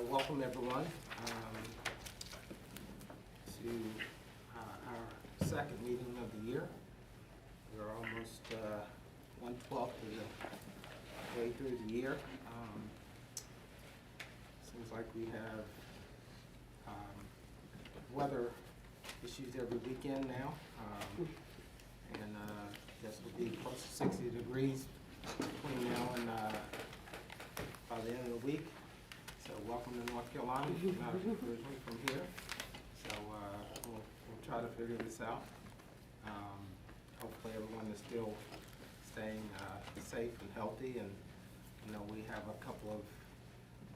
welcome everyone to our second meeting of the year. We're almost 1/12 of the way through the year. Seems like we have weather issues every weekend now, and guess it'll be close to 60 degrees between now and by the end of the week. So welcome to North Carolina. You're not originally from here, so we'll try to figure this out. Hopefully everyone is still staying safe and healthy, and you know, we have a couple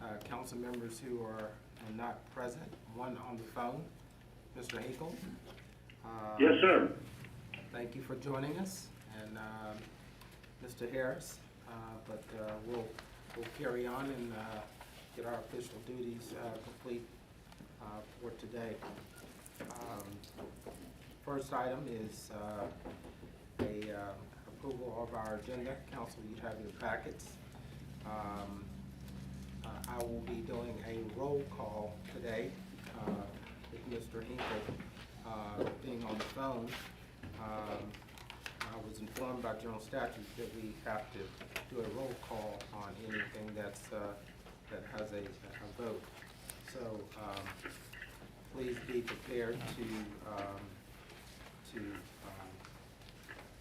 of council members who are not present. One on the phone, Mr. Hinkle. Yes, sir. Thank you for joining us, and Mr. Harris. But we'll carry on and get our official duties complete for today. First item is a approval of our agenda. Council, you have your packets. I will be doing a roll call today with Mr. Hinkle being on the phone. I was informed by general statute that we have to do a roll call on anything that has a vote. So please be prepared to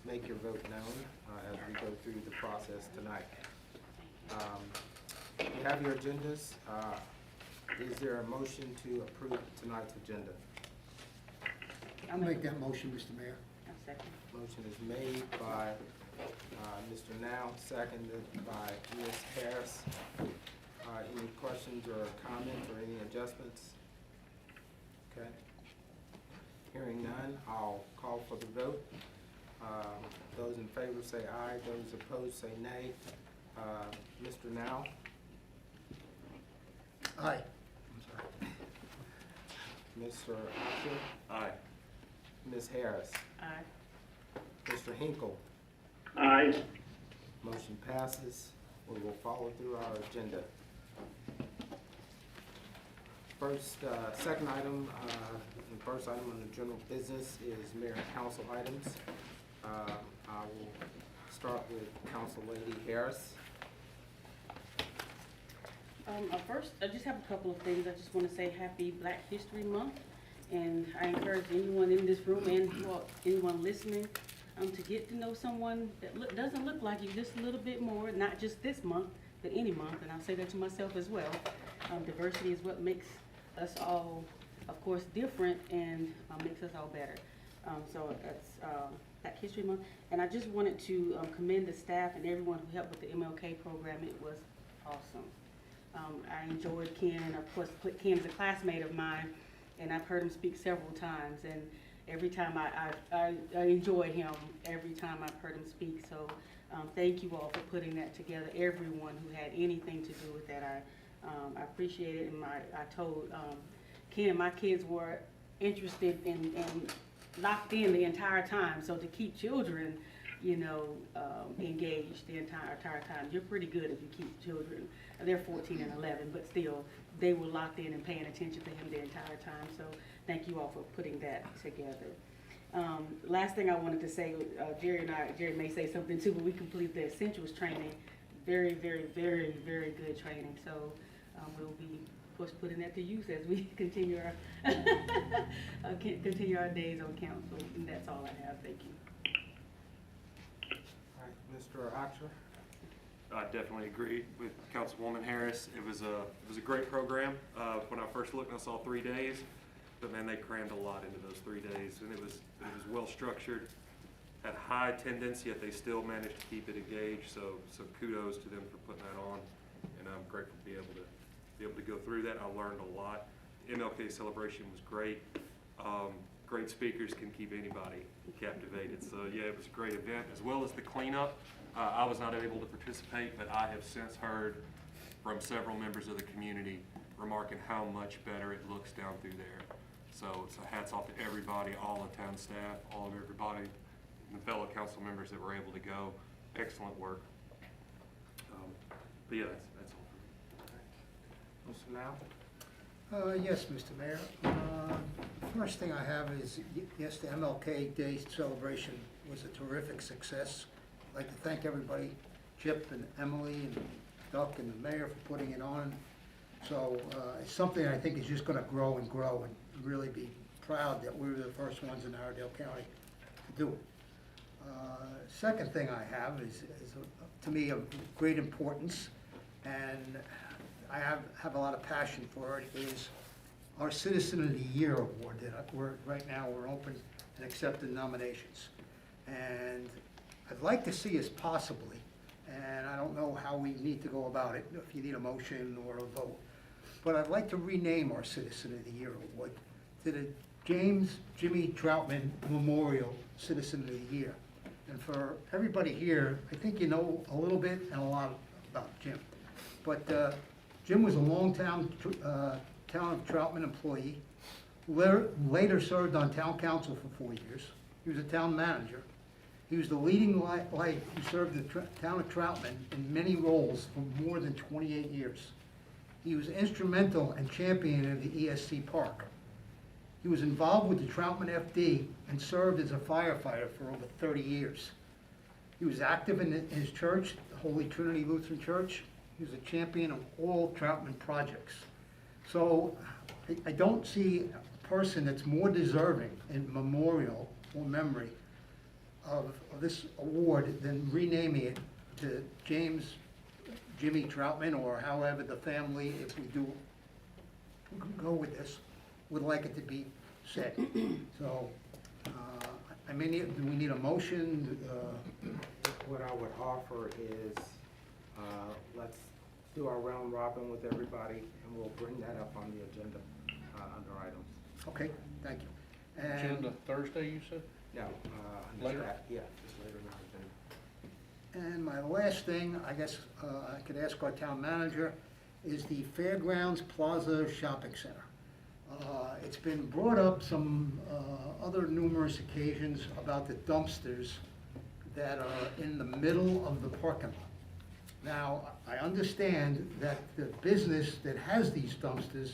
make your vote known as we go through the process tonight. You have your agendas. Is there a motion to approve tonight's agenda? I'll make that motion, Mr. Mayor. I'll second. Motion is made by Mr. Now, seconded by Ms. Harris. Any questions or comments or any adjustments? Okay. Hearing none, I'll call for the vote. Those in favor say aye. Those opposed say nay. Mr. Now? Aye. Mr. Asher? Aye. Ms. Harris? Aye. Mr. Hinkle? Aye. Motion passes. We will follow through our agenda. Second item, the first item on the general business is mayor and council items. I will start with Council Lady Harris. First, I just have a couple of things. I just want to say Happy Black History Month, and I encourage anyone in this room and anyone listening to get to know someone that doesn't look like you just a little bit more, not just this month, but any month, and I'll say that to myself as well. Diversity is what makes us all, of course, different and makes us all better. So that's Black History Month, and I just wanted to commend the staff and everyone who helped with the MLK program. It was awesome. I enjoyed Ken, and of course, Ken's a classmate of mine, and I've heard him speak several times, and every time I enjoy him every time I've heard him speak. So thank you all for putting that together, everyone who had anything to do with that. I appreciate it, and I told Ken my kids were interested and locked in the entire time, so to keep children, you know, engaged the entire time, you're pretty good if you keep children. They're 14 and 11, but still, they were locked in and paying attention to him the entire time, so thank you all for putting that together. Last thing I wanted to say, Jerry may say something too, but we completed the essentials training. Very, very, very, very good training, so we'll be, of course, putting that to use as we continue our continue our days on council, and that's all I have. Thank you. All right, Mr. Asher? I definitely agree with Councilwoman Harris. It was a great program. When I first looked, I saw 3 days, but man, they crammed a lot into those 3 days, and it was well structured. Had high attendance, yet they still managed to keep it engaged. So kudos to them for putting that on, and I'm grateful to be able to go through that. I learned a lot. The MLK celebration was great. Great speakers can keep anybody captivated. So yeah, it was a great event, as well as the cleanup. I was not able to participate, but I have since heard from several members of the community remarking how much better it looks down through there. So hats off to everybody, all the town staff, all of everybody, and the fellow council members that were able to go. Excellent work. But yeah, that's all for me. Mr. Now? Yes, Mr. Mayor. First thing I have is, yes, the MLK Day celebration was a terrific success. I'd like to thank everybody, Chip and Emily and Duck and the mayor for putting it on. So it's something I think is just going to grow and grow and really be proud that we were the first ones in Iredell County to do it. Second thing I have is to me, of great importance, and I have a lot of passion for it, is our Citizen of the Year award that right now we're open and accepting nominations. And I'd like to see us possibly, and I don't know how we need to go about it, if you need a motion or a vote, but I'd like to rename our Citizen of the Year award to the Jimmy Troutman Memorial Citizen of the Year. And for everybody here, I think you know a little bit and a lot about Jim. But Jim was a long-time town of Troutman employee, later served on town council for 4 years. He was a town manager. He was the leading light who served the town of Troutman in many roles for more than 28 years. He was instrumental and champion of the ESC Park. He was involved with the Troutman FD and served as a firefighter for over 30 years. He was active in his church, the Holy Trinity Lutheran Church. He was a champion of all Troutman projects. So I don't see a person that's more deserving in memorial or memory of this award than renaming it to Jimmy Troutman, or however the family, if we do go with this, would like it to be said. So, I mean, do we need a motion? What I would offer is, let's do our round robin with everybody, and we'll bring that up on the agenda, under items. Okay, thank you. Agenda Thursday, you said? No, Later? Yeah, just later in our agenda. And my last thing, I guess I could ask our town manager, is the Fairgrounds Plaza Shopping Center. It's been brought up some other numerous occasions about the dumpsters that are in the middle of the parking lot. Now, I understand that the business that has these dumpsters,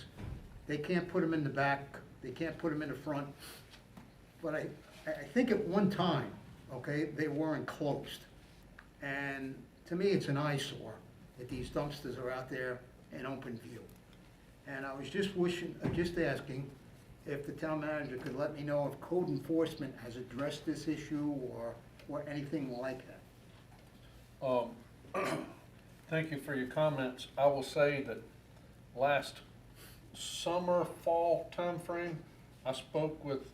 they can't put them in the back, they can't put them in the front, but I think at one time, okay, they were enclosed. And to me, it's an eyesore that these dumpsters are out there in open view. And I was just asking if the town manager could let me know if code enforcement has addressed this issue or anything like that. Thank you for your comments. I will say that last summer, fall timeframe, I spoke with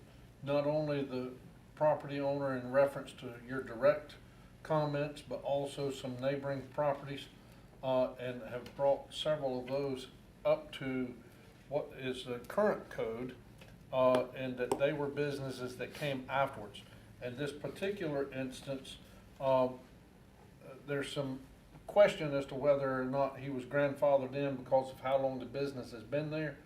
not only the property owner in reference to your direct comments, but also some neighboring properties, and have brought several of those up to what is the current code, and that they were businesses that came afterwards. In this particular instance, there's some question as to whether or not he was grandfathered in because of how long the business has been there,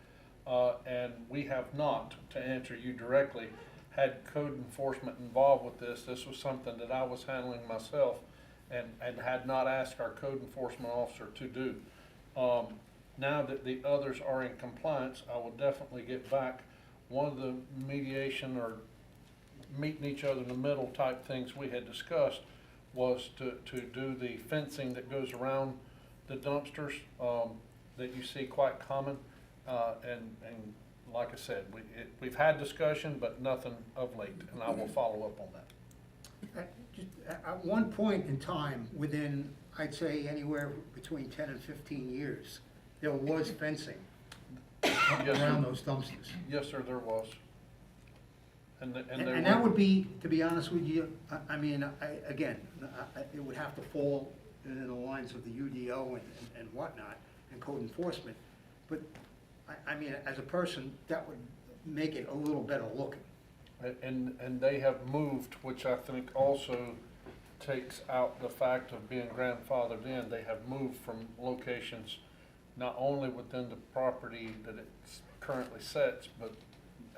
and we have not, to answer you directly, had code enforcement involved with this. This was something that I was handling myself and had not asked our code enforcement officer to do. Now that the others are in compliance, I will definitely get back. One of the mediation or meeting each other in the middle type things we had discussed was to do the fencing that goes around the dumpsters that you see quite common. And like I said, we've had discussion, but nothing of late, and I will follow up on that. At one point in time, within, I'd say, anywhere between 10 and 15 years, there was fencing Yes, around sir. those dumpsters. Yes, sir, there was. And And that would be, to be honest with you, I mean, again, it would have to fall in the lines of the UDO and whatnot, and code enforcement. But, I mean, as a person, that would make it a little better looking. And they have moved, which I think also takes out the fact of being grandfathered in. They have moved from locations not only within the property that it currently sets, but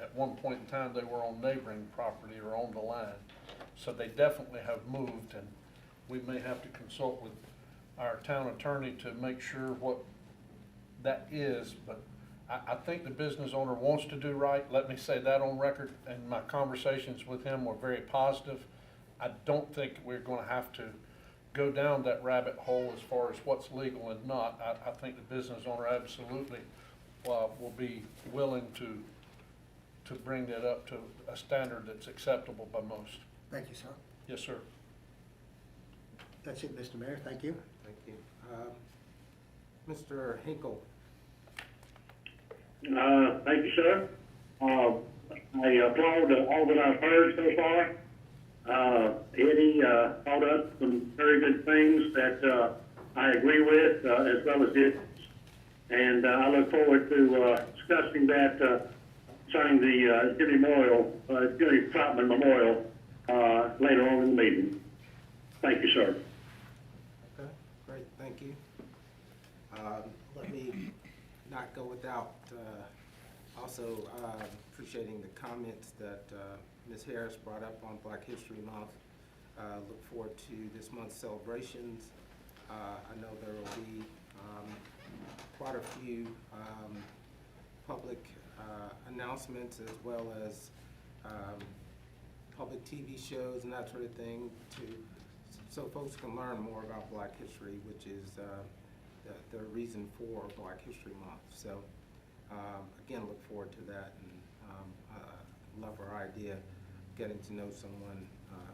at one point in time, they were on neighboring property or on the line. So they definitely have moved, and we may have to consult with our town attorney to make sure what that is, but I think the business owner wants to do right. Let me say that on record, and my conversations with him were very positive. I don't think we're gonna have to go down that rabbit hole as far as what's legal and not. I think the business owner absolutely, will be willing to bring that up to a standard that's acceptable by most. Thank you, sir. Yes, sir. That's it, Mr. Mayor, thank you. Thank you. Mr. Hinkle? Thank you, sir. I applaud all that I've heard so far. Eddie brought up some very good things that I agree with, as well as it. And I look forward to discussing that concerning the Jimmy Troutman Memorial later on in the meeting. Thank you, sir. Okay, great, thank you. Let me not go without also appreciating the comments that Ms. Harris brought up on Black History Month. Look forward to this month's celebrations. I know there will be quite a few public announcements, as well as public TV shows and that sort of thing, so folks can learn more about Black history, which is the reason for Black History Month. So again, look forward to that, and love our idea of getting to know someone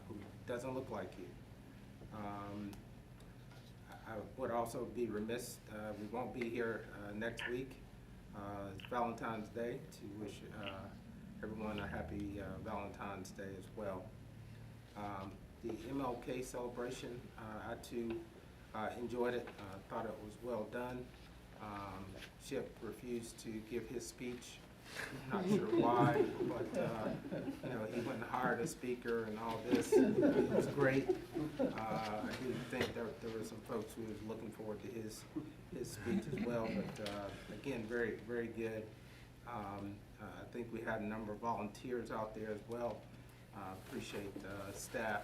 who doesn't look like you. I would also be remiss, we won't be here next week. It's Valentine's Day, to wish everyone a happy Valentine's Day as well. The MLK celebration, I too enjoyed it, thought it was well done. Chip refused to give his speech, not sure why, but you know, he went and hired a speaker and all this. It was great. I do think there were some folks who was looking forward to his speech as well, but again, very, very good. I think we had a number of volunteers out there as well. Appreciate staff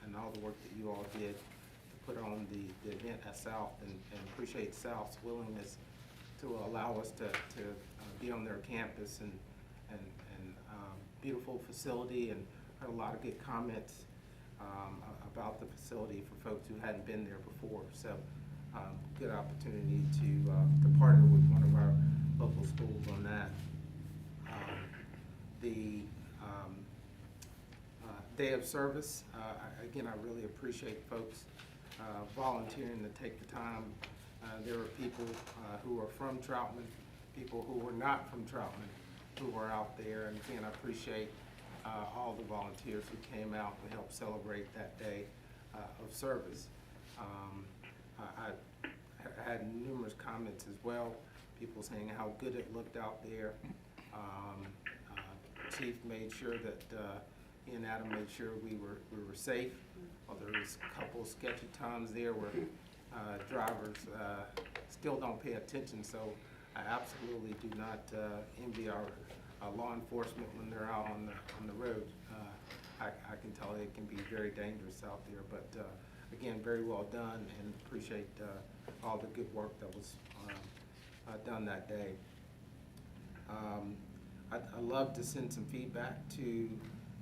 and all the work that you all did to put on the event at South, and appreciate South's willingness to allow us to be on their campus, and beautiful facility, and heard a lot of good comments about the facility for folks who hadn't been there before. So good opportunity to partner with one of our local schools on that. The day of service, again, I really appreciate folks volunteering to take the time. There were people who are from Troutman, people who were not from Troutman, who were out there, and again, I appreciate all the volunteers who came out to help celebrate that day of service. I had numerous comments as well, people saying how good it looked out there. Chief made sure that he and Adam made sure we were safe. Well, there was a couple sketchy times there where drivers still don't pay attention, so I absolutely do not envy our law enforcement when they're out on the road. I can tell it can be very dangerous out there, but again, very well done, and appreciate all the good work that was done that day. I'd love to send some feedback to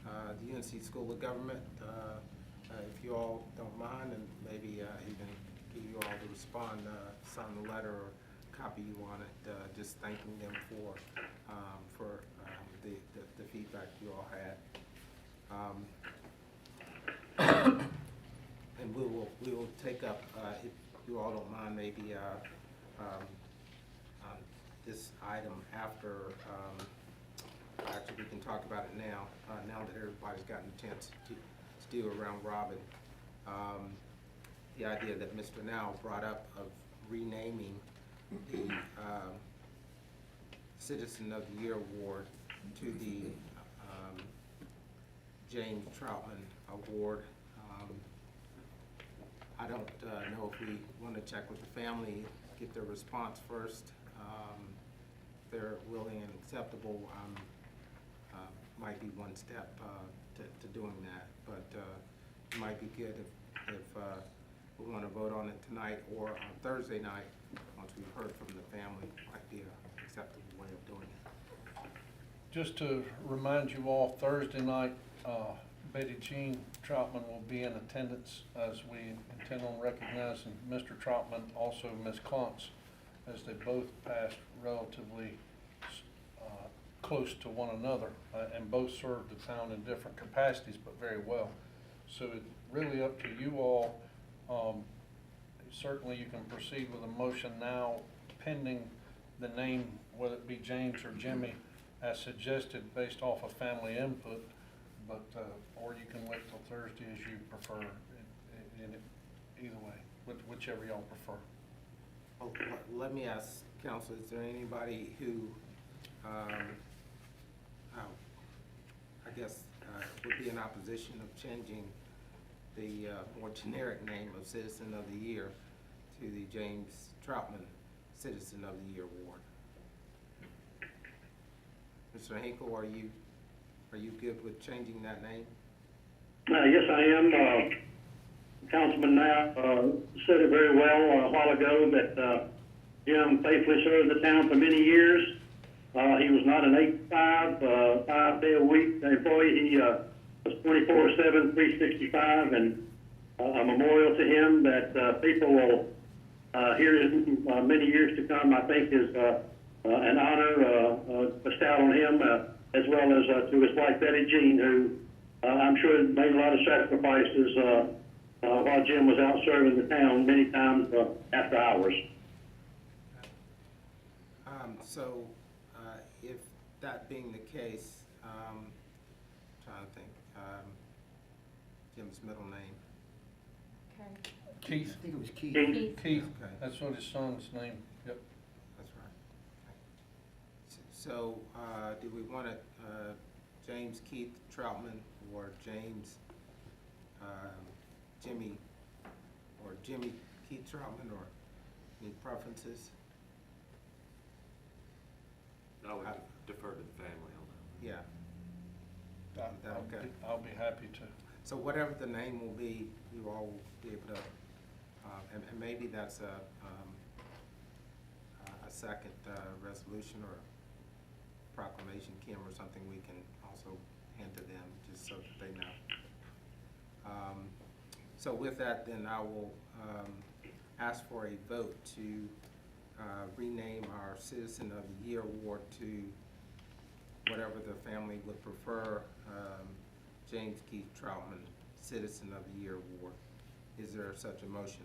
the UNC School of Government, if you all don't mind, and maybe even give you all to respond, sign a letter or copy you on it, just thanking them for the feedback you all had. And we will take up, if you all don't mind, maybe this item after. Actually, we can talk about it now. Now that everybody's gotten a chance to do a round robin. The idea that Mr. Now brought up of renaming the Citizen of the Year Award to the James Troutman Award. I don't know if we want to check with the family, get their response first. If they're willing and acceptable, might be one step to doing that. But it might be good if we want to vote on it tonight or on Thursday night, once we've heard from the family, might be an acceptable way of doing it. Just to remind you all, Thursday night, Betty Jean Troutman will be in attendance as we intend on recognizing Mr. Troutman, also Ms. Klontz, as they both passed relatively close to one another and both served the town in different capacities, but very well. So it's really up to you all. Certainly you can proceed with a motion now pending the name, whether it be James or Jimmy, as suggested based off of family input, but, or you can wait till Thursday as you prefer, either way, whichever y'all prefer. Oh, let me ask council, is there anybody who, I guess, would be in opposition of changing the more generic name of Citizen of the Year to the James Troutman Citizen of the Year Award? Mr. Hinkle, are you good with changing that name? Yes, I am. Councilman now said it very well a while ago that Jim faithfully served the town for many years. He was not an 8-to-5, 5-day-a-week employee. He was 24/7, 365, and a memorial to him that people will hear in many years to come, I think, is an honor bestowed on him, as well as to his wife, Betty Jean, who I'm sure made a lot of sacrifices while Jim was out serving the town many times after hours. So, if that being the case, trying to think, Jim's middle name. Okay. Keith? I think it was Keith. Keith, Okay. that's what his son's name, yep. That's right. So, do we want it, James Keith Troutman or James, Jimmy, or Jimmy Keith Troutman, or any preferences? I would defer to the family on that. Yeah. Okay. I'll be happy to. So whatever the name will be, you all will be able to, and maybe that's a second resolution or proclamation, Kim, or something we can also hand to them, just so that they know. So with that, then I will ask for a vote to rename our Citizen of the Year Award to whatever the family would prefer, James Keith Troutman Citizen of the Year Award. Is there such a motion?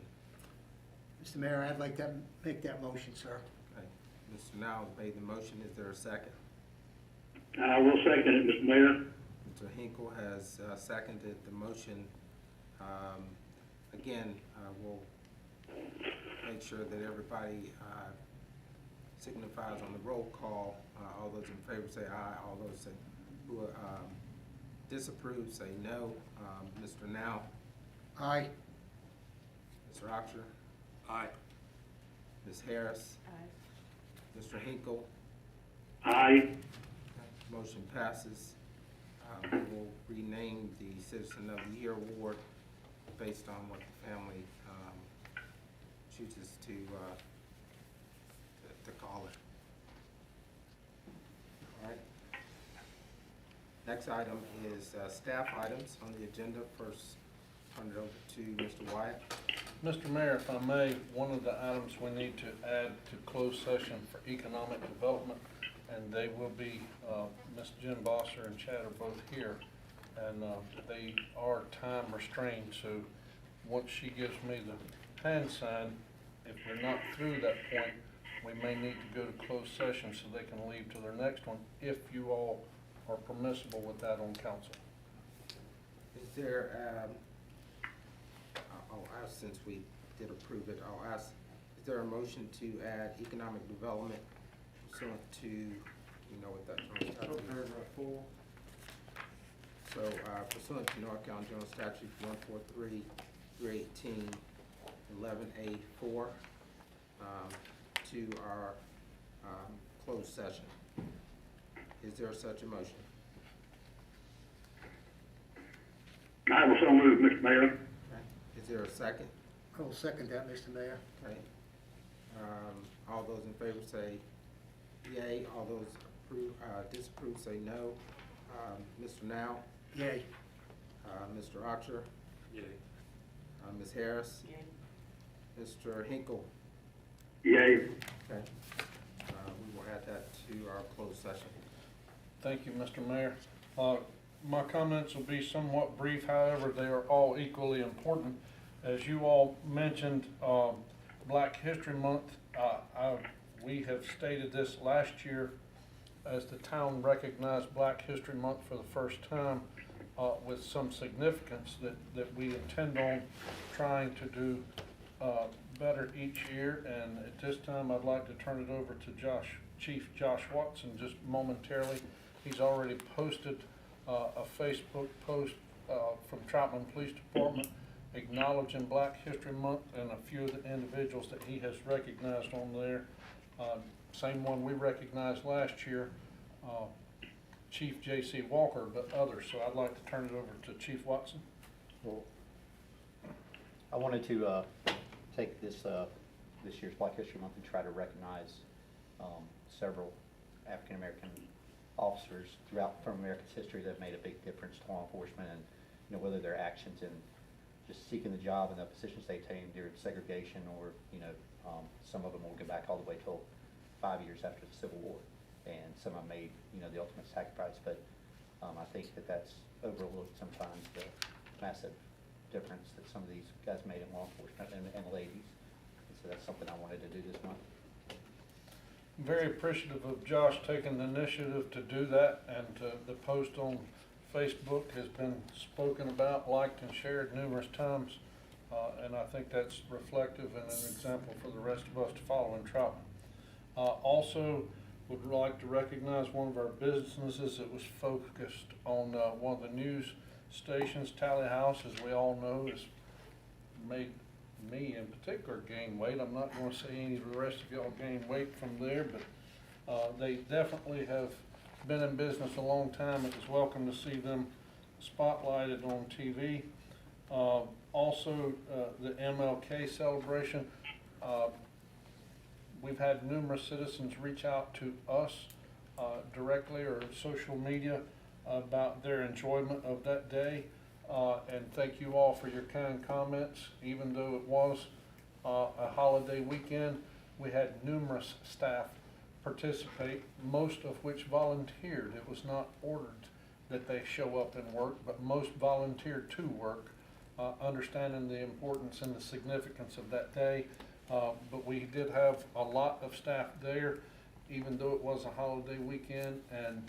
Mr. Mayor, I'd like to make that motion, sir. Okay. Mr. Now made the motion. Is there a second? I will second it, Mr. Mayor. Mr. Hinkle has seconded the motion. Again, we'll make sure that everybody signifies on the roll call. All those in favor say aye. All those who disapprove say no. Mr. Now? Aye. Mr. Oxer? Aye. Ms. Harris? Aye. Mr. Hinkle? Aye. Motion passes. We will rename the Citizen of the Year Award based on what the family chooses to call it. All right. Next item is staff items on the agenda. First, turn it over to Mr. Wyatt. Mr. Mayor, if I may, one of the items we need to add to closed session for economic development, and they will be, Ms. Jen Bosser and Chad are both here, and they are time restrained, so once she gives me the hand sign, if we're not through that point, we may need to go to closed session so they can leave to their next one, if you all are permissible with that on council. Is there, I'll ask, since we did approve it, I'll ask, is there a motion to add economic development pursuant to, you know what that term is? Paragraph 4. So pursuant to North Carolina General Statute 143-318, 11A4, to our closed session. Is there such a motion? I will so move, Mr. Mayor. Okay. Is there a second? I will second that, Mr. Mayor. Okay. All those in favor say yay, all those disapprove say no. Mr. Now, Yay. Mr. Archer, Yay. Ms. Harris, Yay. Mr. Hinkle. Yay. Okay. We will add that to our closed session. Thank you, Mr. Mayor. My comments will be somewhat brief, however, they are all equally important. As you all mentioned, Black History Month, we have stated this last year as the town recognized Black History Month for the first time with some significance that we intend on trying to do better each year. And at this time, I'd like to turn it over to Chief Josh Watson just momentarily. He's already posted a Facebook post from Troutman Police Department acknowledging Black History Month and a few of the individuals that he has recognized on there. Same one we recognized last year, Chief J.C. Walker, but others. So I'd like to turn it over to Chief Watson. Well, I wanted to take this year's Black History Month and try to recognize several African American officers from America's history that have made a big difference to law enforcement, and whether their actions in just seeking the job and the positions they attained during segregation, or some of them will go back all the way till 5 years after the Civil War, and some have made the ultimate sacrifice. But I think that's overlooked sometimes, the massive difference that some of these guys made in law enforcement and ladies. And so that's something I wanted to do this month. Very appreciative of Josh taking the initiative to do that, and the post on Facebook has been spoken about, liked, and shared numerous times, and I think that's reflective and an example for the rest of us to follow in Troutman. Also, would like to recognize one of our businesses that was focused on one of the news stations. Tally House, as we all know, has made me in particular gain weight. I'm not going to say any of the rest of y'all gain weight from there, but they definitely have been in business a long time. It was welcome to see them spotlighted on TV. Also, the MLK celebration. We've had numerous citizens reach out to us directly or social media about their enjoyment of that day. And thank you all for your kind comments. Even though it was a holiday weekend, we had numerous staff participate, most of which volunteered. It was not ordered that they show up and work, but most volunteered to work, understanding the importance and the significance of that day. But we did have a lot of staff there, even though it was a holiday weekend, and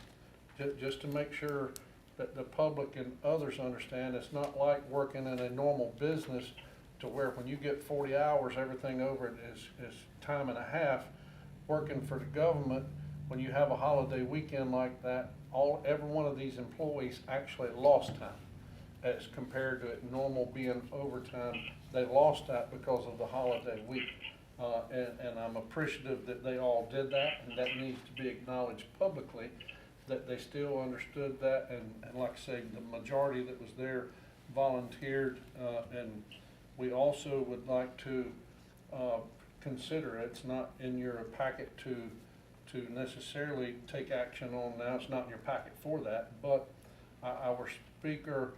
just to make sure that the public and others understand, it's not like working in a normal business to where when you get 40 hours, everything over it is time and a half. Working for the government, when you have a holiday weekend like that, every one of these employees actually lost time as compared to it normal being overtime. They lost that because of the holiday week. And I'm appreciative that they all did that, and that needs to be acknowledged publicly, that they still understood that, and like I say, the majority that was there volunteered, and we also would like to consider, it's not in your packet to necessarily take action on now, it's not in your packet for that, but our speaker,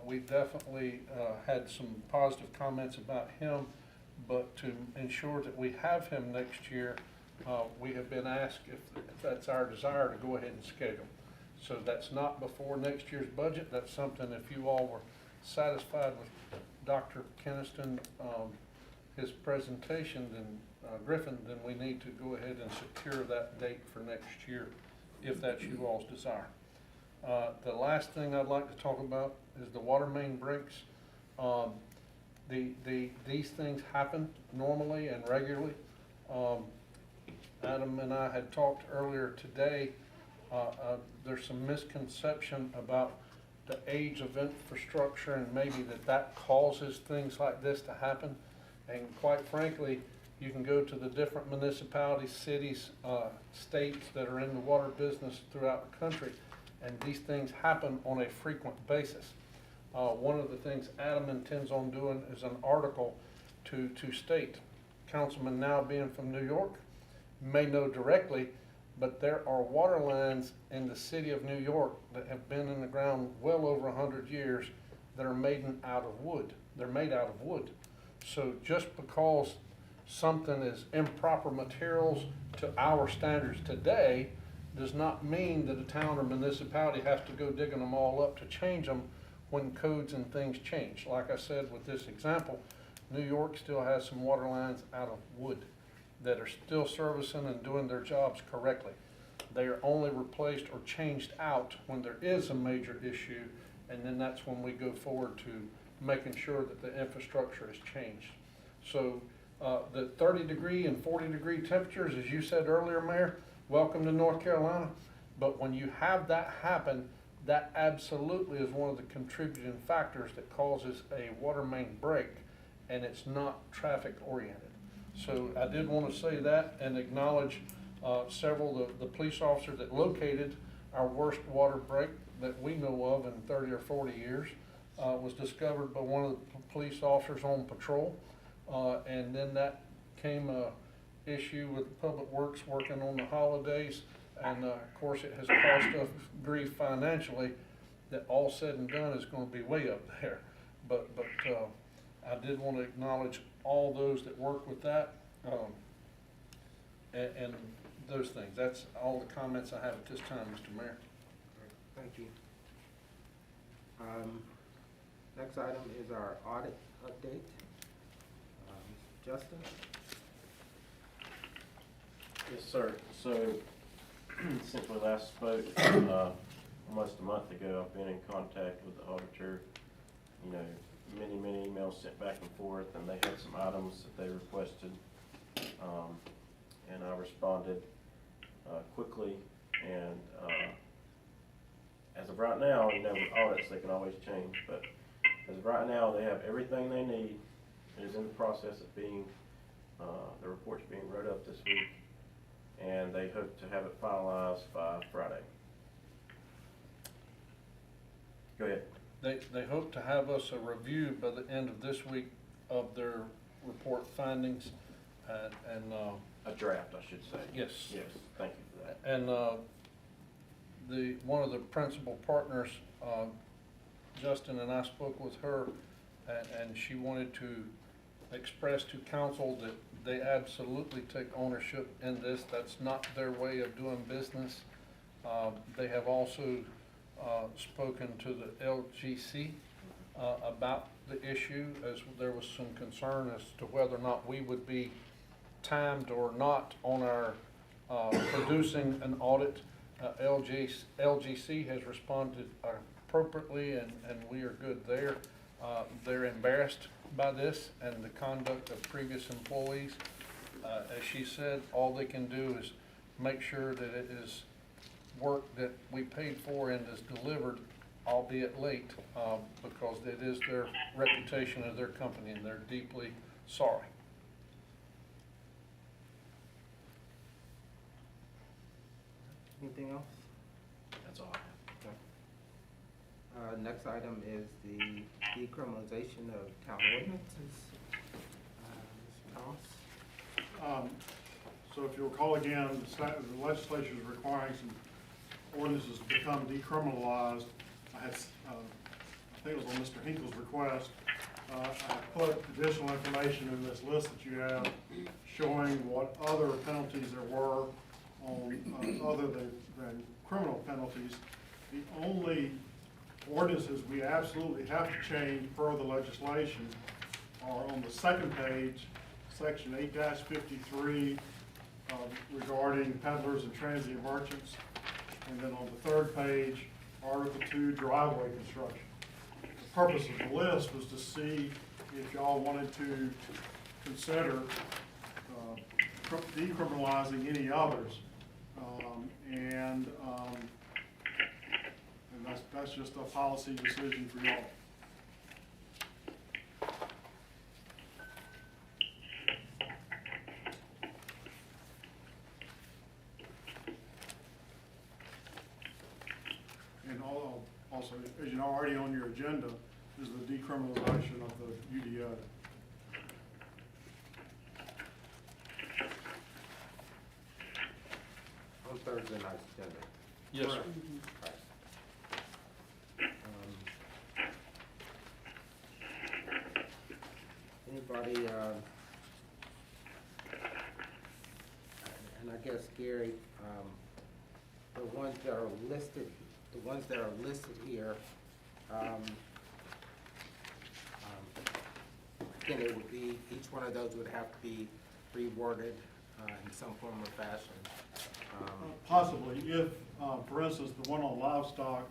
we definitely had some positive comments about him, but to ensure that we have him next year, we have been asked if that's our desire to go ahead and schedule. So that's not before next year's budget. That's something, if you all were satisfied with Dr. Keniston, his presentation, then Griffin, then we need to go ahead and secure that date for next year, if that's you all's desire. The last thing I'd like to talk about is the water main breaks. These things happen normally and regularly. Adam and I had talked earlier today. There's some misconception about the age of infrastructure, and maybe that causes things like this to happen. And quite frankly, you can go to the different municipalities, cities, states that are in the water business throughout the country, and these things happen on a frequent basis. One of the things Adam intends on doing is an article to state. Councilman now being from New York may know directly, but there are water lines in the city of New York that have been in the ground well over 100 years that are made out of wood. They're made out of wood. So just because something is improper materials to our standards today does not mean that a town or municipality has to go digging them all up to change them when codes and things change. Like I said with this example, New York still has some water lines out of wood that are still servicing and doing their jobs correctly. They are only replaced or changed out when there is a major issue, and then that's when we go forward to making sure that the infrastructure is changed. So the 30-degree and 40-degree temperatures, as you said earlier, Mayor, welcome to North Carolina. But when you have that happen, that absolutely is one of the contributing factors that causes a water main break, and it's not traffic oriented. So I did want to say that and acknowledge several of the police officers that located our worst water break that we know of in 30 or 40 years. Was discovered by one of the police officers on patrol. And then that came a issue with Public Works working on the holidays. And of course it has cost us grief financially that all said and done is going to be way up there. But I did want to acknowledge all those that work with that and those things. That's all the comments I have at this time, Mr. Mayor. Thank you. Next item is our audit update. Justin? Yes, sir. So, since we last spoke, almost a month ago, I've been in contact with the auditor. You know, many emails sent back and forth, and they had some items that they requested. And I responded quickly, and as of right now, you know, with audits, they can always change, but as of right now, they have everything they need. It is in the process of being, the report's being wrote up this week, and they hope to have it finalized by Friday. Go ahead. They hope to have us a review by the end of this week of their report findings and A draft, I should say. yes. Yes, thank you for that. And one of the principal partners, Justin, and I spoke with her, and she wanted to express to council that they absolutely take ownership in this. That's not their way of doing business. They have also spoken to the LGC about the issue, as there was some concern as to whether or not we would be timed or not on our producing an audit. LGC has responded appropriately, and we are good there. They're embarrassed by this and the conduct of previous employees. As she said, all they can do is make sure that it is work that we paid for and is delivered, albeit late, because it is their reputation of their company, and they're deeply sorry. Anything else? That's all I have. Okay. Next item is the decriminalization of town ordinances. Mr. Thomas? So if you recall again, the legislature is requiring some ordinances to become decriminalized. I had, I think it was on Mr. Hinkle's request, I put additional information in this list that you have showing what other penalties there were on other than criminal penalties. The only ordinances we absolutely have to change per the legislation are on the second page, section 8-53, regarding peddlers and transient merchants. And then on the third page, Article 2, driveway construction. The purpose of the list was to see if y'all wanted to consider decriminalizing any others. And that's just a policy decision for y'all. And also, as you know, already on your agenda is the decriminalization of the UDO. Thursday night's agenda. Yes, sir. Right. Anybody, and I guess Gary, the ones that are listed here, again, it would be, each one of those would have to be reworded in some form or fashion. Possibly, if, for instance, the one on livestock,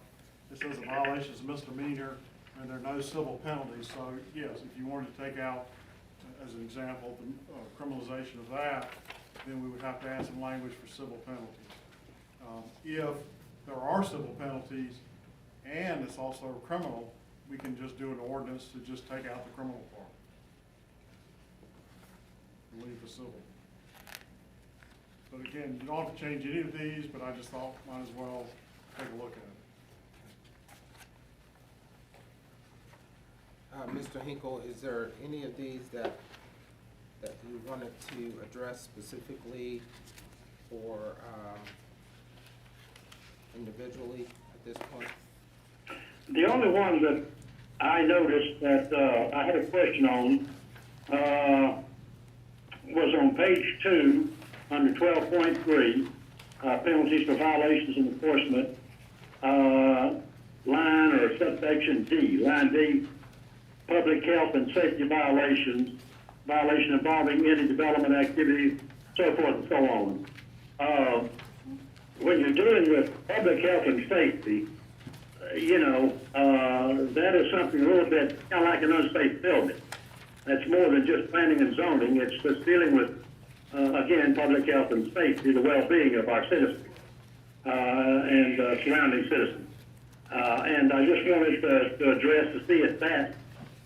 it says a violation is a misdemeanor, and there are no civil penalties, so yes, if you wanted to take out, as an example, the criminalization of that, then we would have to add some language for civil penalties. If there are civil penalties and it's also criminal, we can just do an ordinance to just take out the criminal part. And leave the civil. But again, you don't have to change any of these, but I just thought might as well take a look at it. Mr. Hinkle, is there any of these that you wanted to address specifically or individually at this point? The only one that I noticed that I had a question on was on page 2 under 12.3, penalties for violations and enforcement, line or subsection D, line D, public health and safety violation involving any development activity, so forth and so on. When you're dealing with public health and safety, that is something a little bit kind of like an unsafe building. That's more than just planning and zoning. It's just dealing with, again, public health and safety, the well-being of our citizens and surrounding citizens. And I just wanted to address to see if that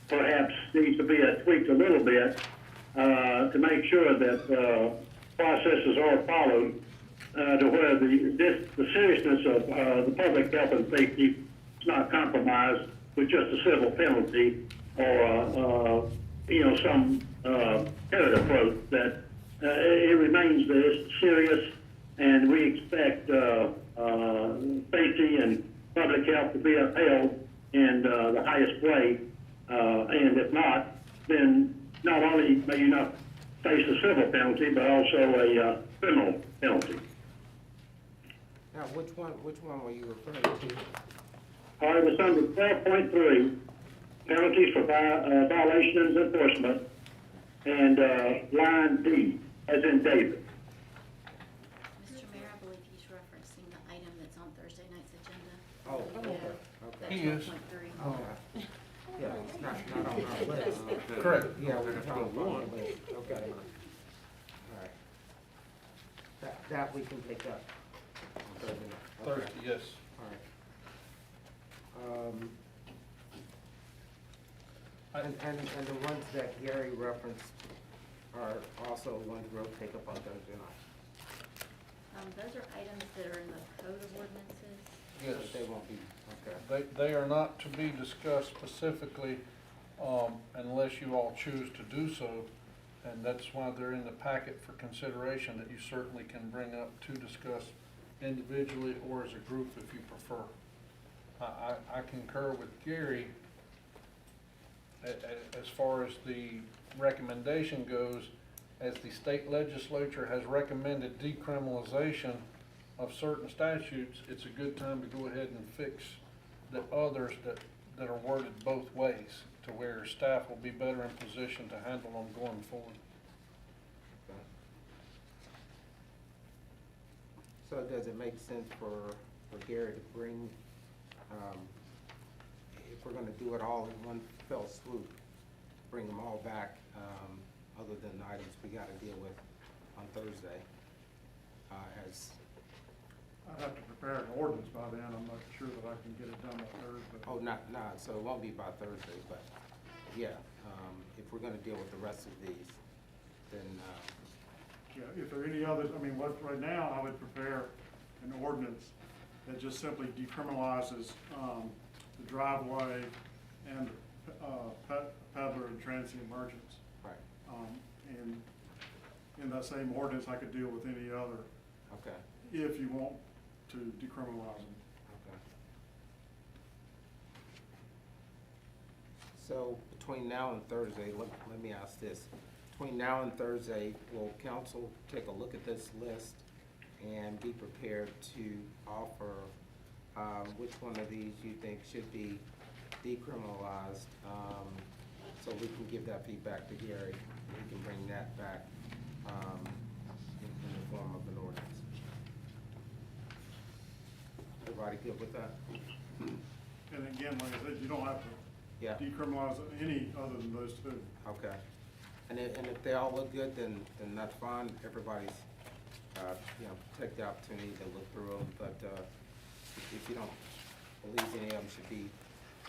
perhaps needs to be tweaked a little bit to make sure that processes are followed to where the seriousness of the public health and safety is not compromised with just a civil penalty or some carrot approach. That it remains this serious, and we expect safety and public health to be upheld in the highest way. And if not, then not only may you not face a civil penalty, but also a criminal penalty. Now, which one were you referring to? All right, it's under 12.3, penalties for violation and enforcement, and line D, as in David. Mr. Mayor, I believe he's referencing the item that's on Thursday night's agenda. Oh, okay, That okay. He is. 12.3. Okay. Yeah, it's not on our list. Correct. Yeah, we're talking about the list, okay. All right. That we can take up on Thursday night. Okay. Thursday, yes. All right. And the ones that Gary referenced are also the ones we'll take up on Thursday night. Those are items that are in the code of ordinances. Yes. But they won't be, okay. They are not to be discussed specifically, unless you all choose to do so. And that's why they're in the packet for consideration, that you certainly can bring up to discuss individually or as a group if you prefer. I concur with Gary as far as the recommendation goes. As the state legislature has recommended decriminalization of certain statutes, it's a good time to go ahead and fix the others that are worded both ways, to where staff will be better in position to handle them going forward. So does it make sense for Gary to bring, if we're gonna do it all in one fell swoop, bring them all back, other than the items we gotta deal with on Thursday, as, I'd have to prepare an ordinance by then. I'm not sure that I can get it done by Thursday. oh, not, so it won't be by Thursday, but, yeah, if we're gonna deal with the rest of these, then, Yeah, if there are any others, right now, I would prepare an ordinance that just simply decriminalizes the driveway and peddler and transient merchants. right, And in that same ordinance, I could deal with any other. okay. if you want to decriminalize them. Okay. So between now and Thursday, let me ask this. Between now and Thursday, will council take a look at this list and be prepared to offer which one of these you think should be decriminalized? So we can give that feedback to Gary. We can bring that back in the form of an ordinance. Everybody good with that? And again, like I said, you don't have to Yeah. decriminalize any other than those two. Okay. And if they all look good, then that's fine. Everybody's, take the opportunity to look through them. But if you don't believe any of them should be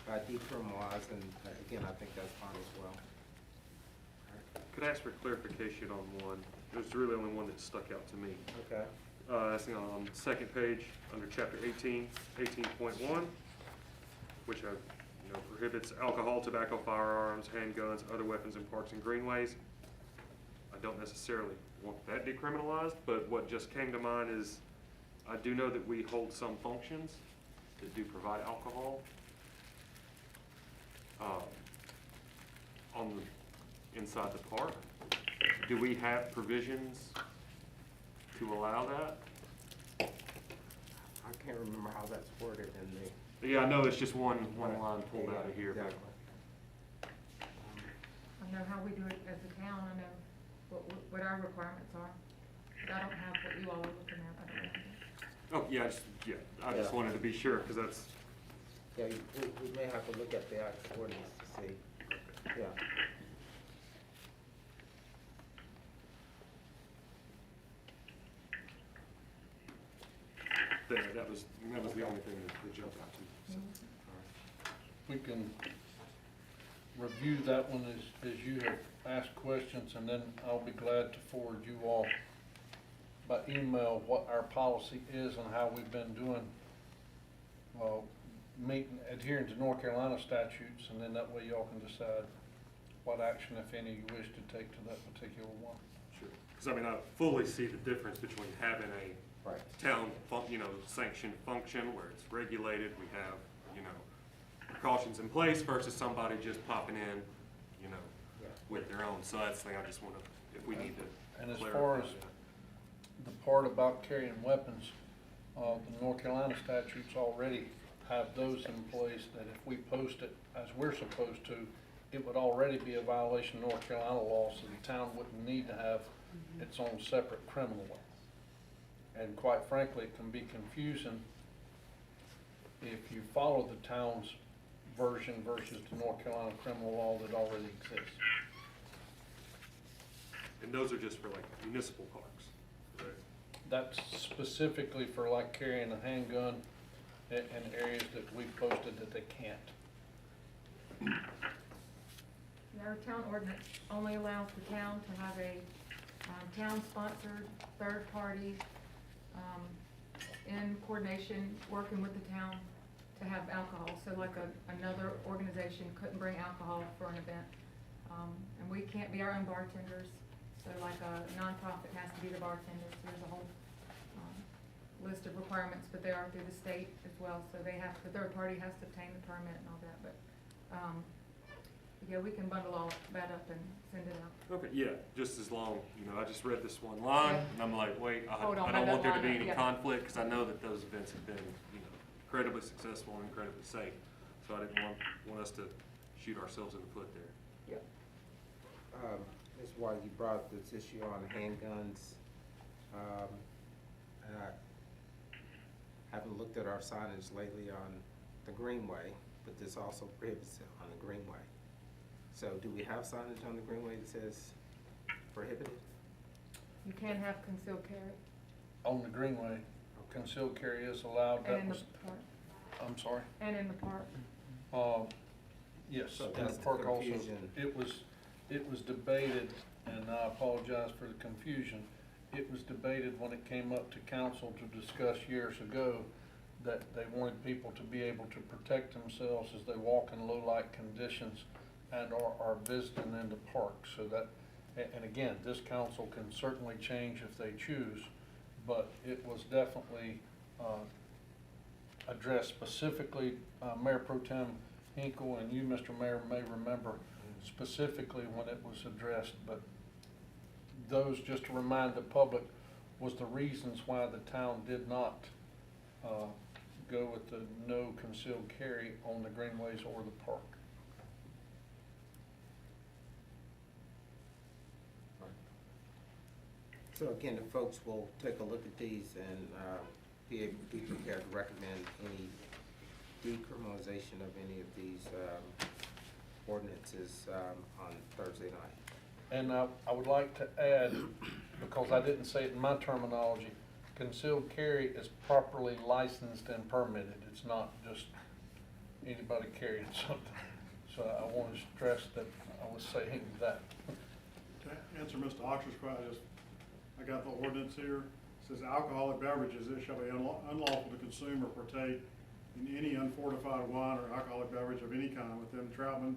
decriminalized, then again, I think that's fine as well. Could I ask for clarification on one? There's really only one that stuck out to me. Okay. That's on the second page, under chapter 18.1, which prohibits alcohol, tobacco, firearms, handguns, other weapons in parks and greenways. I don't necessarily want that decriminalized, but what just came to mind is, I do know that we hold some functions that do provide alcohol. Inside the park. Do we have provisions to allow that? I can't remember how that's worded in the. Yeah, I know it's just one line pulled out of here, but Exactly. I know how we do it as a town, I know what our requirements are, but I don't have what you all are looking at, I don't know. oh yeah, I just Yeah. wanted to be sure because that's Yeah, we may have to look at the actual ordinance to see. Yeah. that was the only thing that jumped out to me. So, all right. We can review that one as you have asked questions, and then I'll be glad to forward you all by email what our policy is and how we've been doing, adhering to North Carolina statutes, and then that way y'all can decide what action, if any, you wish to take to that particular one. Sure. Because I mean, I fully see the difference between having a Right. town, sanctioned function where it's regulated, we have, precautions in place versus somebody just popping in, Yeah. with their own. So that's the thing I just want to, if we need to And as clarify far as that. the part about carrying weapons, the North Carolina statutes already have those in place that if we post it as we're supposed to, it would already be a violation of North Carolina law, so the town wouldn't need to have its own separate criminal law. And quite frankly, it can be confusing if you follow the town's version versus the North Carolina criminal law that already exists. And those are just for like municipal parks, correct? That's specifically for like carrying a handgun in areas that we posted that they can't. Our town ordinance only allows the town to have a town-sponsored, third-party, in coordination, working with the town to have alcohol. So like another organization couldn't bring alcohol for an event. And we can't be our own bartenders. So like a nonprofit has to be the bartenders. There's a whole list of requirements, but they are through the state as well. So the third party has to obtain the permit and all that. But yeah, we can bundle all that up and send it out. Okay, yeah, just as long, I just read this one line, Yeah. and I'm like, wait, Hold on, I don't that want there to be line, any yeah. conflict, because I know that those events have been, incredibly successful and incredibly safe. So I didn't want us to shoot ourselves in the foot there. Yep. Ms. White, you brought up this issue on handguns. And I haven't looked at our signage lately on the Greenway, but this also prohibits it on the Greenway. So do we have signage on the Greenway that says prohibited? You can have concealed carry. On the Greenway, concealed carry is allowed. And That in the was, park. I'm sorry. And in the park. Yes, So in the that's the park also. confusion. It was debated, and I apologize for the confusion. It was debated when it came up to council to discuss years ago that they wanted people to be able to protect themselves as they walk in low light conditions and are visiting in the park. So that, and again, this council can certainly change if they choose, but it was definitely, addressed specifically, Mayor Pro Tem Hinkle and you, Mr. Mayor, may remember specifically when it was addressed, but those, just to remind the public, was the reasons why the town did not, go with the no concealed carry on the greenways or the park. So again, the folks will take a look at these and be prepared to recommend any decriminalization of any of these ordinances on Thursday night. And I would like to add, because I didn't say it in my terminology, concealed carry is properly licensed and permitted. It's not just anybody carrying something. So I want to stress that I was saying that. To answer Mr. Oxler's question, I got the ordinance here. It says alcoholic beverages, it shall be unlawful to consume or partake in any unfortified wine or alcoholic beverage of any kind within Troutman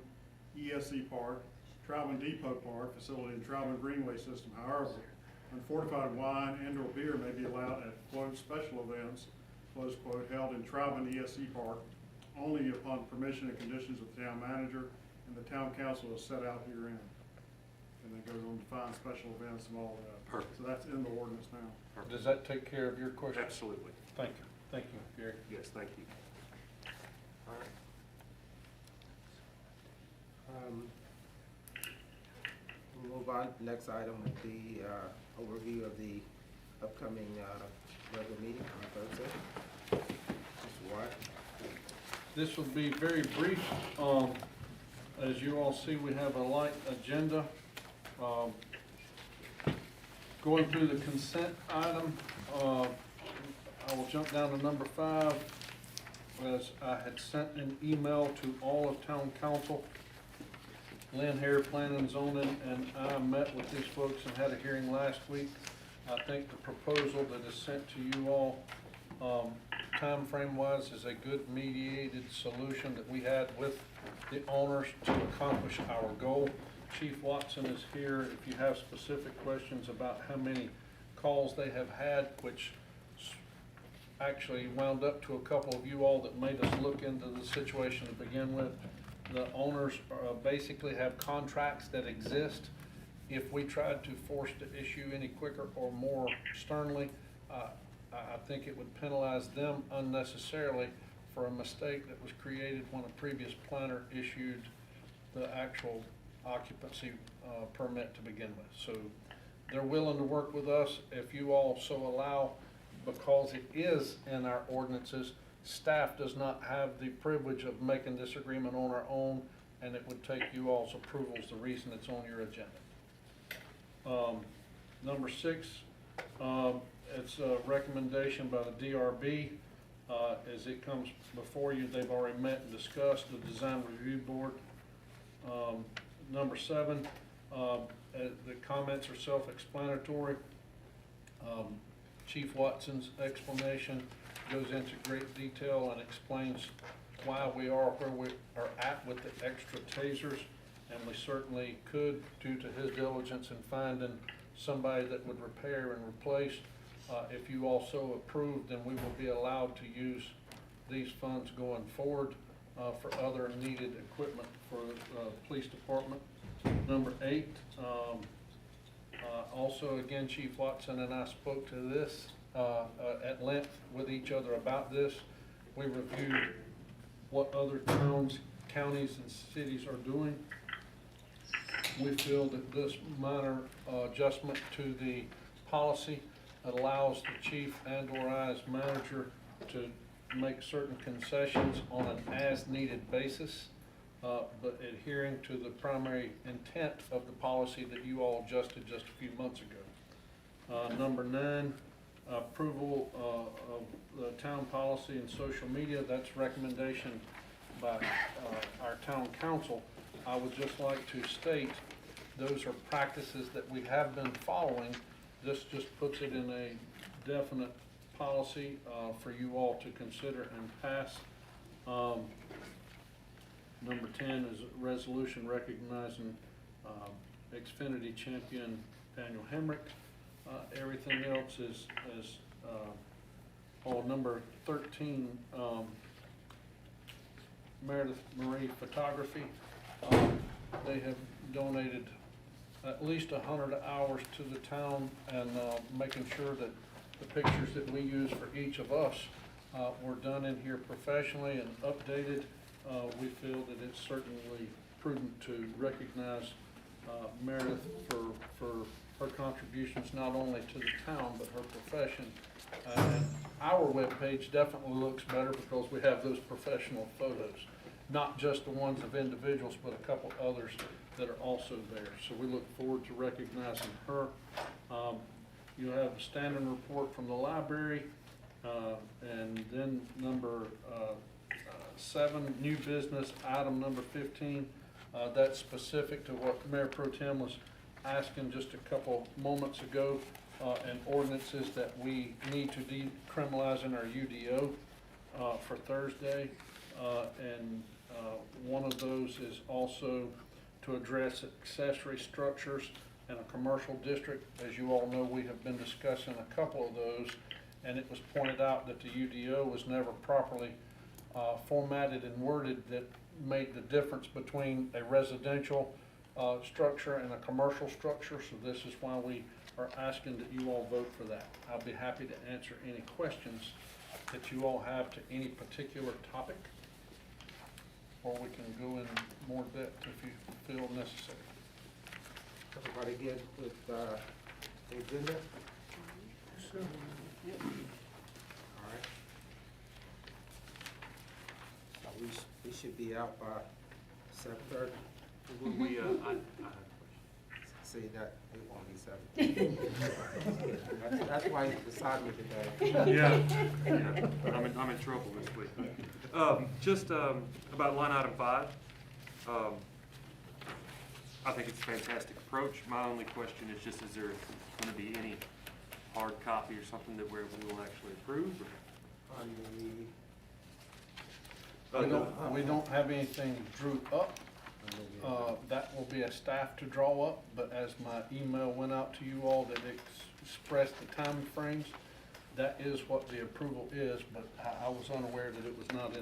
ESC Park, Troutman Depot Park facility, and Troutman Greenway system. However, unfortified wine and or beer may be allowed at quote special events, close quote, held in Troutman ESC Park only upon permission and conditions of the town manager and the town council as set out herein. And then goes on to define special events and all that. Perfect. So that's in the ordinance now. Does that take care of your question? Absolutely. Thank you. Thank you, Gary. Yes, thank you. All right. We'll move on. Next item would be overview of the upcoming regular meeting on Thursday. Mr. White. This will be very brief. As you all see, we have a light agenda. Going through the consent item, I will jump down to number 5. As I had sent an email to all of town council, Lynn Hare, Planning and Zoning, and I met with these folks and had a hearing last week. I think the proposal that is sent to you all, time frame wise, is a good mediated solution that we had with the owners to accomplish our goal. Chief Watson is here if you have specific questions about how many calls they have had, which actually wound up to a couple of you all that made us look into the situation to begin with. The owners basically have contracts that exist. If we tried to force the issue any quicker or more sternly, I think it would penalize them unnecessarily for a mistake that was created when a previous planner issued the actual occupancy permit to begin with. So they're willing to work with us if you all so allow, because it is in our ordinances. Staff does not have the privilege of making this agreement on our own, and it would take you all's approval is the reason it's on your agenda. Number 6, it's a recommendation by the DRB. As it comes before you, they've already met and discussed the design review board. Number 7, the comments are self-explanatory. Chief Watson's explanation goes into great detail and explains why we are where we are at with the extra tasers, and we certainly could, due to his diligence in finding somebody that would repair and replace. If you also approve, then we will be allowed to use these funds going forward for other needed equipment for the police department. Number 8, also again, Chief Watson and I spoke to this at length with each other about this. We reviewed what other towns, counties, and cities are doing. We feel that this minor adjustment to the policy allows the chief and or I as manager to make certain concessions on an as-needed basis, but adhering to the primary intent of the policy that you all adjusted just a few months ago. Number 9, approval of the town policy and social media. That's recommendation by our town council. I would just like to state those are practices that we have been following. This just puts it in a definite policy for you all to consider and pass. Number 10 is a resolution recognizing Xfinity champion Daniel Hemrick. Everything else is, on number 13, Meredith Marie Photography. They have donated at least 100 hours to the town, and making sure that the pictures that we use for each of us were done in here professionally and updated. We feel that it's certainly prudent to recognize Meredith for her contributions not only to the town but her profession. And our webpage definitely looks better because we have those professional photos, not just the ones of individuals, but a couple others that are also there. So we look forward to recognizing her. You have a standing report from the library, and then number 7, new business, item number 15. That's specific to what Mayor Pro Tem was asking just a couple moments ago, and ordinances that we need to decriminalize in our UDO for Thursday. And one of those is also to address accessory structures in a commercial district. As you all know, we have been discussing a couple of those, and it was pointed out that the UDO was never properly formatted and worded that made the difference between a residential structure and a commercial structure. So this is why we are asking that you all vote for that. I'll be happy to answer any questions that you all have to any particular topic, or we can go in more depth if you feel necessary. Everybody good with the agenda? Sure. All right. So we should be out by 7:30. Will we, I have a question. See, that, it won't be 7:30. That's why you decided me today. Yeah, I'm in trouble this week. Just about line item 5, I think it's a fantastic approach. My only question is just, is there going to be any hard copy or something that we will actually approve? We don't have anything drew up. That will be a staff to draw up, but as my email went out to you all that expressed the time frames, that is what the approval is, but I was unaware that it was not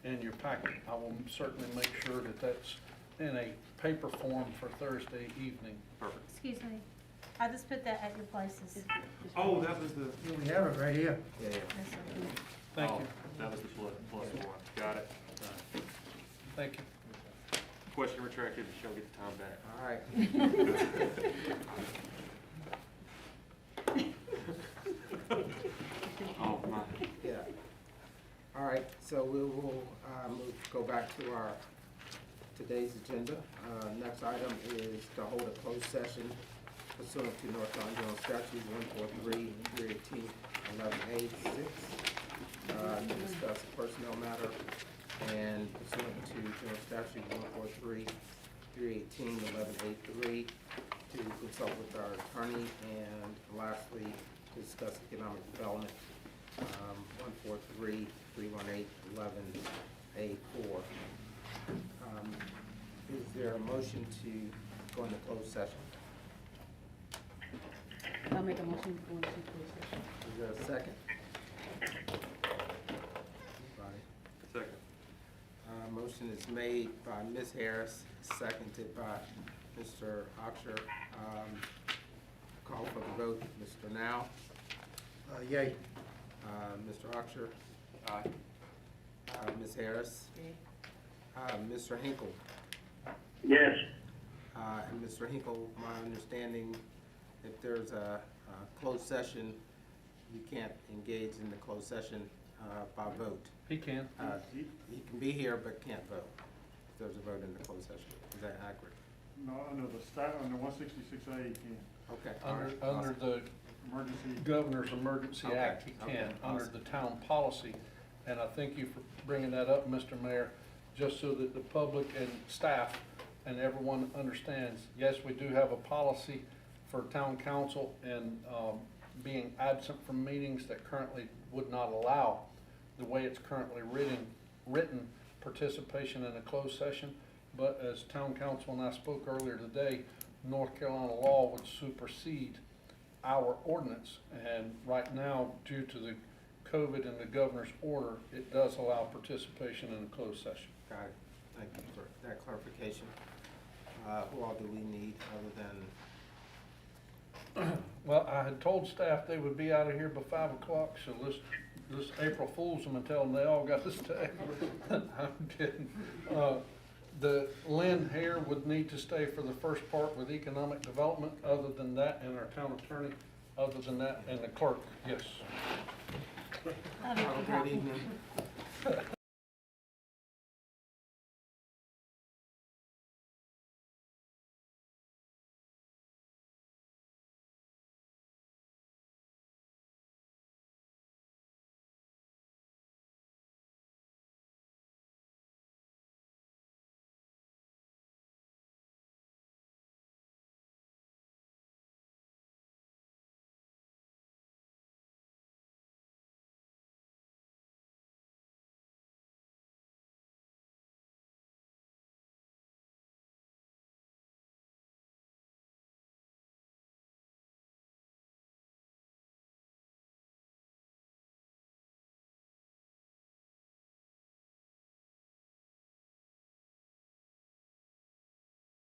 in your packet. I will certainly make sure that that's in a paper form for Thursday evening. Perfect. Excuse me, I just put that at your places. Oh, that was the. We have it right here. Yeah, yeah. Yes, sir. Thank Oh, you. That was the plus 1. Got it. Thank you. Question retracted, she'll get the time back. All right. Oh, my. Yeah. All right, so we will go back to our today's agenda. Next item is to hold a closed session pursuant to North Carolina General Statute 143, 318, 11A6, to discuss a personnel matter, and pursuant to General Statute 143, 318, 11A3, to consult with our attorney, and lastly, to discuss economic development, 143, 318, 11A4. Is there a motion to go into closed session? I'll make a motion to go into closed session. Is there a second? Anybody? Second. Motion is made by Ms. Harris, seconded by Mr. Oxer. Call for the vote, Mr. Now, Yay. Mr. Oxer, Aye. Ms. Harris, Mr. Hinkle. Yes. And Mr. Hinkle, my understanding, if there's a closed session, you can't engage in the closed session by vote. He can. He can be here but can't vote if there's a vote in the closed session. Is that accurate? No, under the under 166A, you can. Okay. all right, Under awesome. the Emergency. Governor's Emergency Okay, Act, he okay, can, under awesome. the town policy. And I thank you for bringing that up, Mr. Mayor, just so that the public and staff and everyone understands. Yes, we do have a policy for town council and being absent from meetings that currently would not allow, the way it's currently written participation in a closed session. But as town council and I spoke earlier today, North Carolina law would supersede our ordinance. And right now, due to the COVID and the governor's order, it does allow participation in a closed session. Got it. Thank you for that clarification. Who all do we need other than, Well, I had told staff they would be out of here by 5 o'clock, so let's April Fool's them and tell them they all got to stay. I'm kidding. The Lynn Hare would need to stay for the first part with economic development. Other than that, and our town attorney, other than that, and the clerk, yes. Love you, have a Troutman. great evening.